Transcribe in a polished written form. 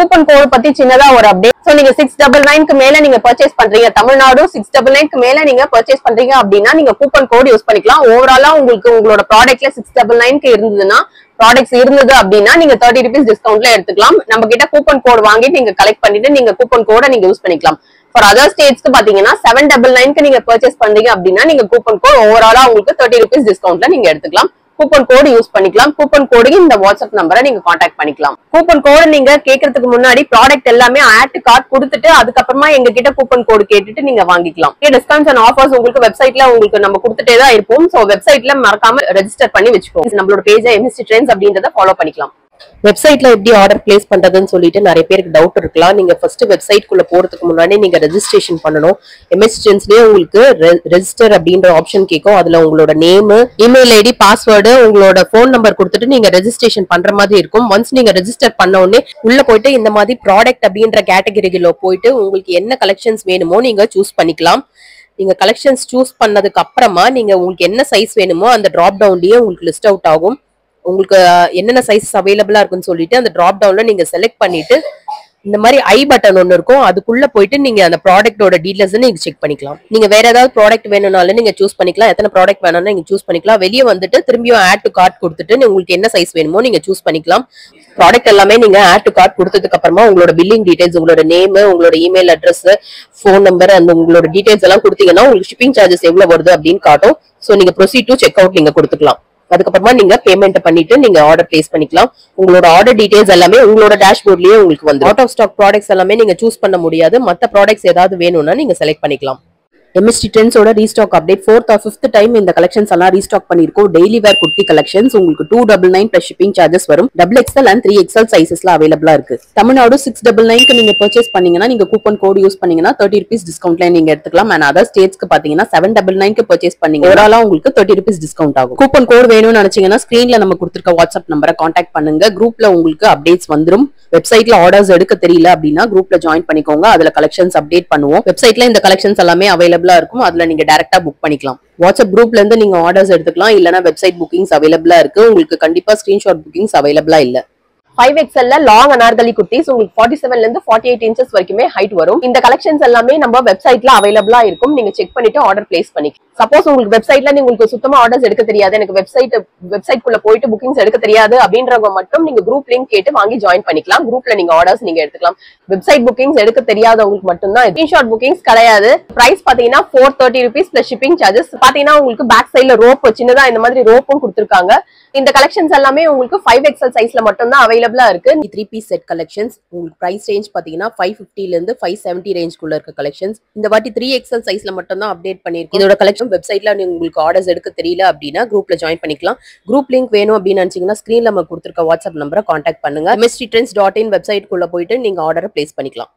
Coupon code பத்தி சின்னதா ஒரு அப்டேட். சோ நீங்க 699 மேல நீங்க பர்ச்சேஸ் பண்றீங்க, தமிழ்நாடு 699 மேல நீங்க பர்ச்சேஸ் பண்றீங்க அப்படின்னா நீங்க கூப்பன் கோட் யூஸ் பண்ணிக்கலாம். ஓவராலா உங்களுக்கு உங்களோட ப்ராடக்ட்ல 699 இருந்ததுன்னா ப்ராடக்ட்ஸ் இருந்தது அப்படின்னா நீங்க 30 rupees டிஸ்கவுண்ட்ல எடுத்துக்கலாம். நம்ம கிட்ட கூப்பன் கோட் வாங்கிட்டு நீங்க கலெக்ட் பண்ணிட்டு நீங்க கூப்பன் கோட நீங்க யூஸ் பண்ணிக்கலாம். ஃபார் அதர் ஸ்டேட்ஸ்க்கு பாத்தீங்கன்னா 799 நீங்க பர்ச்சேஸ் பண்றீங்க அப்படின்னா நீங்க கூப்பன் கோட் ஓவராலா உங்களுக்கு 30 rupees டிஸ்கவுண்ட்ல நீங்க எடுத்துக்கலாம். கூப்பன் கோடு யூஸ் பண்ணிக்கலாம். கூப்பன் கோடுக்கு இந்த வாட்ஸ்அப் நம்பரை நீங்க கான்டாக்ட் பண்ணிக்கலாம். கூப்பன் கோடு நீங்க கேட்கறதுக்கு முன்னாடி ப்ராடக்ட் எல்லாமே ஆட் டு கார்ட் கொடுத்துட்டு அதுக்கப்புறமா எங்க கிட்ட கூப்பன் கோடு கேட்டுட்டு நீங்க வாங்கிக்கலாம். டிஸ்கவுண்ட்ஸ் அண்ட் ஆஃபர்ஸ் உங்களுக்கு வெப்சைட்ல உங்களுக்கு நம்ம கொடுத்துட்டே தான் இருப்போம். சோ வெப்சைட்ல மறக்காம ரெஜிஸ்டர் பண்ணி வச்சுக்கோங்க. நம்மளோட பேஜ் MST Trends அப்படின்றத ஃபாலோ பண்ணிக்கலாம். வெப்சைட்ல எப்படி ஆர்டர் பிளேஸ் பண்றதுன்னு சொல்லிட்டு நிறைய பேருக்கு டவுட் இருக்கலாம். நீங்க ஃபர்ஸ்ட் வெப்சைட் குள்ள போறதுக்கு முன்னாடி நீங்க ரெஜிஸ்ட்ரேஷன் பண்ணணும். MST Trendsலயே உங்களுக்கு ரெஜிஸ்டர் அப்படின்ற ஆப்ஷன் கேட்கும். அதுல உங்களோட நேம், இமெயில் ஐடி, பாஸ்வேர்டு, உங்களோட போன் நம்பர் கொடுத்துட்டு நீங்க ரெஜிஸ்ட்ரேஷன் பண்ற மாதிரி இருக்கும். ஒன்ஸ் நீங்க ரெஜிஸ்டர் பண்ண உடனே உள்ள போயிட்டு இந்த மாதிரி ப்ராடக்ட் அப்படின்ற கேட்டகரியில போயிட்டு உங்களுக்கு என்ன கலெக்ஷன்ஸ் வேணுமோ நீங்க சூஸ் பண்ணிக்கலாம். நீங்க கலெக்ஷன்ஸ் சூஸ் பண்ணதுக்கு அப்புறமா நீங்க உங்களுக்கு என்ன சைஸ் வேணுமோ அந்த டிராப் டவுன்லயே உங்களுக்கு லிஸ்ட் அவுட் ஆகும். உங்களுக்கு என்னென்ன சைஸஸ் அவைலபிளா இருக்குன்னு சொல்லிட்டு அந்த டிராப் டவுன்ல நீங்க செலக்ட் பண்ணிட்டு இந்த மாதிரி ஐ பட்டன் ஒன்னு இருக்கும், அதுக்குள்ள போயிட்டு நீங்க அந்த ப்ராடக்ட்டோட டீடைல்ஸ் நீங்க செக் பண்ணிக்கலாம். நீங்க வேற ஏதாவது ப்ராடக்ட் வேணும்னாலும் நீங்க சூஸ் பண்ணிக்கலாம். எத்தனை ப்ராடக்ட் வேணும்னா நீங்க சூஸ் பண்ணிக்கலாம். வெளியே வந்துட்டு திரும்பியும் ஆட் டு கார்ட் கொடுத்துட்டு உங்களுக்கு என்ன சைஸ் வேணுமோ நீங்க சூஸ் பண்ணிக்கலாம். ப்ராடக்ட் எல்லாமே நீங்க ஆட் டு கார்ட் கொடுத்ததுக்கு அப்புறமா உங்களோட பில்லிங் டீடைல்ஸ், உங்களோட நேம், உங்களோட இமெயில் அட்ரஸ், போன் நம்பர் அந்த உங்களோட டீடைல்ஸ் எல்லாம் கொடுத்தீங்கன்னா உங்களுக்கு ஷிப்பிங் சார்ஜஸ் எவ்வளவு வருது அப்படின்னு காட்டும். சோ நீங்க ப்ரொசீட் டு செக் அவுட் நீங்க கொடுத்துக்கலாம். அதுக்கப்புறமா நீங்க பேமெண்ட் பண்ணிட்டு நீங்க ஆர்டர் பிளேஸ் பண்ணிக்கலாம். உங்களோட ஆர்டர் டீடைல்ஸ் எல்லாமே உங்களோட டேஷ்போர்ட்லயே உங்களுக்கு வந்து அவுட் ஆஃப் ஸ்டாக் ப்ராடக்ட்ஸ் எல்லாமே நீங்க சூஸ் பண்ண முடியாது. மத்த ப்ராடக்ட்ஸ் ஏதாவது வேணும்னா நீங்க செலக்ட் பண்ணிக்கலாம். MST Trends ஓட restock update 4th or 5th time இந்த கலெக்ஷன்ஸ் எல்லாம் ரீஸ்டாக் பண்ணிருக்கோம். டெய்லி வேர் குர்த்தி கலெக்ஷன்ஸ் உங்களுக்கு 299 பிளஸ் ஷிப்பிங் சார்ஜஸ் வரும். XXL and 3XL சைசஸ்ல அவைலபிளா இருக்கு. தமிழ்நாடு 699 நீங்க பர்ச்சேஸ் பண்ணீங்கன்னா நீங்க கூப்பன் கோட் யூஸ் பண்ணீங்கன்னா 30 rupees டிஸ்கவுண்ட்ல நீங்க எடுத்துக்கலாம். அண்ட் அதர் ஸ்டேட்ஸ்க்கு பாத்தீங்கன்னா 799 பர்ச்சேஸ் பண்ணீங்க ஓவராலா உங்களுக்கு 30 rupees டிஸ்கவுண்ட் ஆகும். கூப்பன் கோட் வேணும்னு நினைச்சீங்கன்னா ஸ்கிரீன்ல நம்ம கொடுத்திருக்க வாட்ஸ்அப் நம்பரை கான்டாக்ட் பண்ணுங்க. குரூப்ல உங்களுக்கு அப்டேட்ஸ் வந்துரும். வெப்சைட்ல ஆர்டர்ஸ் எடுக்க தெரியல அப்படின்னா குரூப்ல ஜாயின் பண்ணிக்கோங்க. அதுல கலெக்ஷன்ஸ் அப்டேட் பண்ணுவோம். வெப்சைட்ல இந்த கலெக்ஷன்ஸ் எல்லாமே அவைலபிளா இருக்கும். அதுல நீங்க டைரக்டா புக் பண்ணிக்கலாம். வாட்ஸ்அப் குரூப்ல இருந்து நீங்க ஆர்டர்ஸ் எடுத்துக்கலாம். இல்லனா வெப்சைட் புக்கிங்ஸ் அவைலபிளா இருக்கு. உங்களுக்கு கண்டிப்பா ஸ்கிரீன்ஷாட் புக்கிங்ஸ் அவைலபிளா இல்ல. 5XL லாங் அனார்கலி குர்த்திஸ் உங்களுக்கு 47 ல இருந்து 48 இன்ச்சஸ் வரைக்குமே ஹைட் வரும். இந்த கலெக்ஷன்ஸ் எல்லாமே நம்ம வெப்சைட்ல அவைலபிளா இருக்கும். நீங்க செக் பண்ணிட்டு ஆர்டர் பிளேஸ் பண்ணிக்கலாம். சப்போஸ் உங்களுக்கு வெப்சைட்ல உங்களுக்கு சுத்தமா ஆர்டர்ஸ் எடுக்க தெரியாது, எனக்கு வெப்சைட் குள்ள போயிட்டு புக்கிங்ஸ் எடுக்க தெரியாது அப்படின்றவங்க மட்டும் நீங்க குரூப் லிங்க் கேட்டு வாங்கி ஜாயின் பண்ணிக்கலாம். குரூப்ல நீங்க ஆர்டர்ஸ் நீங்க எடுத்துக்கலாம். வெப்சைட் புக்கிங்ஸ் எடுக்க தெரியாதவங்களுக்கு மட்டும் தான் ஸ்கிரீன்ஷாட் புக்கிங்ஸ் கிடையாது. பிரைஸ் பாத்தீங்கன்னா 430 rupees பிளஸ் ஷிப்பிங் சார்ஜஸ். பாத்தீங்கன்னா உங்களுக்கு பேக் சைடுல ரோப் சின்னதா இந்த மாதிரி ரோப்பும் கொடுத்திருக்காங்க. இந்த கலெக்ஷன்ஸ் எல்லாமே உங்களுக்கு 5XL சைஸ்ல மட்டும் தான் அவைலபிளா இருக்கு. 3 பீஸ் செட் கலெக்ஷன்ஸ் உங்களுக்கு பிரைஸ் ரேஞ்ச் பாத்தீங்கன்னா 550 ல இருந்து 570 ரேஞ்ச்க்குள்ள இருக்க கலெக்ஷன்ஸ். இந்த வாட்டி 3XL சைஸ்ல மட்டும் தான் அப்டேட் பண்ணிருக்கோம். இதோட கலெக்ஷன் வெப்சைட்ல உங்களுக்கு ஆர்டர்ஸ் எடுக்க தெரியல அப்படின்னா குரூப்ல ஜாயின் பண்ணிக்கலாம். குரூப் லிங்க் வேணும் அப்படின்னு நினைச்சீங்கன்னா ஸ்கிரீன்ல நம்ம கொடுத்திருக்க வாட்ஸ்அப் நம்பரை கான்டாக்ட் பண்ணுங்க. mstrends.in வெப்சைட் குள்ள போயிட்டு நீங்க ஆர்டரை பிளேஸ் பண்ணிக்கலாம்.